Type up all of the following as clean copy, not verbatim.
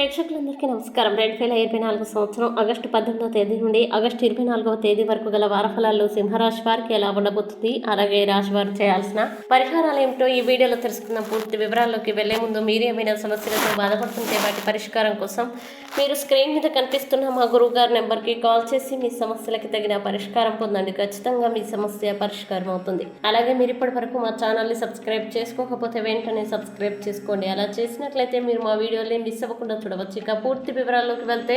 ప్రేక్షకులందరికీ నమస్కారం. 2024 సంవత్సరం ఆగస్టు 18వ తేదీ నుండి ఆగస్టు 24వ తేదీ వరకు గల వారఫలాల్లో సింహరాశి వారికి ఎలా ఉండబోతుంది, అలాగే రాశి వారు చేయాల్సిన పరిహారాలు ఏమిటో ఈ వీడియోలో తెలుసుకుందాం. పూర్తి వివరాల్లోకి వెళ్లే ముందు మీరు ఏమైనా సమస్యలతో బాధపడుతుంటే వాటి పరిష్కారం కోసం మీరు స్క్రీన్ మీద కనిపిస్తున్న మా గురువు గారి నెంబర్కి కాల్ చేసి మీ సమస్యలకి తగిన పరిష్కారం పొందండి. ఖచ్చితంగా మీ సమస్య పరిష్కారం అవుతుంది. అలాగే మీరు ఇప్పటి వరకు మా ఛానల్ని సబ్స్క్రైబ్ చేసుకోకపోతే వెంటనే సబ్స్క్రైబ్ చేసుకోండి. అలా చేసినట్లయితే మీరు మా వీడియోని మిస్ అవ్వకుండా చూడవచ్చు. ఇక పూర్తి వివరాల్లోకి వెళ్తే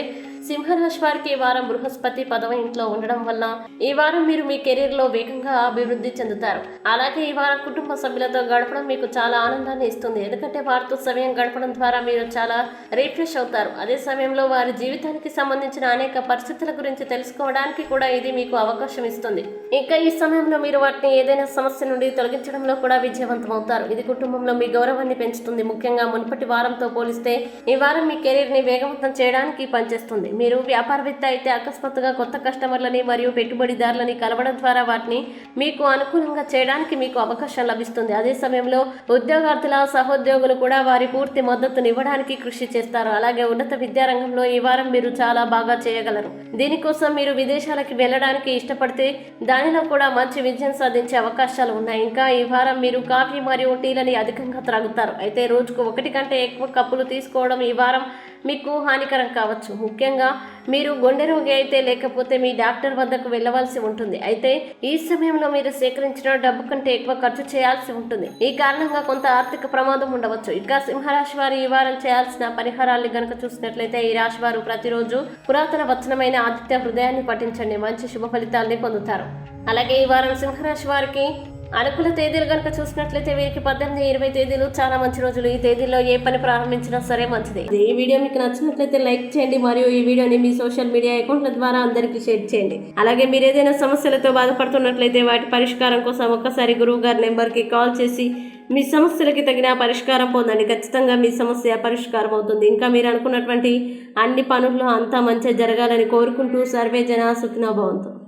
సింహరాశి వారికి ఈ వారం బృహస్పతి 10వ ఇంట్లో ఉండడం వల్ల ఈ వారం మీరు మీ కెరీర్ లో వేగంగా అభివృద్ధి చెందుతారు. అలాగే ఈ వారం కుటుంబ సభ్యులతో గడపడం మీకు చాలా ఆనందాన్ని ఇస్తుంది. ఎందుకంటే వారితో సమయం గడపడం ద్వారా మీరు చాలా రిఫ్రెష్ అవుతారు. అదే సమయంలో వారి జీవితానికి సంబంధించిన అనేక పరిస్థితుల గురించి తెలుసుకోవడానికి కూడా ఇది మీకు అవకాశం ఇస్తుంది. ఇంకా ఈ సమయంలో మీరు వాటిని ఏదైనా సమస్య నుండి తొలగించడంలో కూడా విజయవంతం అవుతారు. ఇది కుటుంబంలో మీ గౌరవాన్ని పెంచుతుంది. ముఖ్యంగా మునుపటి వారంతో పోలిస్తే ఈ వారం మీ కెరీర్ ని వేగవంతం చేయడానికి పనిచేస్తుంది. మీరు వ్యాపారవేత్త అయితే అకస్మాత్తుగా కొత్త కస్టమర్లని మరియు పెట్టుబడిదారులని కలవడం ద్వారా వాటిని మీకు అనుకూలంగా చేయడానికి మీకు అవకాశం లభిస్తుంది. అదే సమయంలో ఉద్యోగార్థుల సహోద్యోగులు కూడా వారి పూర్తి మద్దతునివ్వడానికి కృషి చేస్తారు. అలాగే ఉన్నత విద్యారంగంలో ఈ వారం మీరు చాలా బాగా చేయగలరు. దీనికోసం మీరు విదేశాలకి వెళ్ళడానికి ఇష్టపడితే దానిలో కూడా మంచి విజయం సాధించే అవకాశాలు ఉన్నాయి. ఇంకా ఈ వారం మీరు కాఫీ మరియు టీలని అధికంగా త్రాగుతారు. అయితే రోజుకు 1 కంటే ఎక్కువ కప్పులు తీసుకోవడం ఈ వారం మీకు హానికరం కావచ్చు. ముఖ్యంగా మీరు గుండె రోగి అయితే లేకపోతే మీ డాక్టర్ వద్దకు వెళ్ళవలసి ఉంటుంది. అయితే ఈ సమయంలో మీరు సేకరించిన డబ్బు కంటే ఎక్కువ ఖర్చు చేయాల్సి ఉంటుంది. ఈ కారణంగా కొంత ఆర్థిక ప్రమాదం ఉండవచ్చు. ఇక సింహరాశి వారు ఈ వారం చేయాల్సిన పరిహారాన్ని గనక చూసినట్లయితే ఈ రాశి వారు ప్రతిరోజు పురాతన వచనమైన ఆదిత్య హృదయాన్ని పఠించండి. మంచి శుభ ఫలితాల్ని పొందుతారు. అలాగే ఈ వారం సింహరాశి వారికి అనుకూల తేదీలు కనుక చూసినట్లయితే వీరికి 18, 20 తేదీలు చాలా మంచి రోజులు. ఈ తేదీల్లో ఏ పని ప్రారంభించినా సరే మంచిది. ఈ వీడియో మీకు నచ్చినట్లయితే లైక్ చేయండి మరియు ఈ వీడియోని మీ సోషల్ మీడియా అకౌంట్ల ద్వారా అందరికీ షేర్ చేయండి. అలాగే మీరు ఏదైనా సమస్యలతో బాధపడుతున్నట్లయితే వాటి పరిష్కారం కోసం ఒక్కసారి గురువు గారి నెంబర్కి కాల్ చేసి మీ సమస్యలకి తగిన పరిష్కారం పొందండి. ఖచ్చితంగా మీ సమస్య పరిష్కారం అవుతుంది. ఇంకా మీరు అనుకున్నటువంటి అన్ని పనుల్లో అంతా మంచిగా జరగాలని కోరుకుంటూ సర్వే జన సుఖినో భవంతు.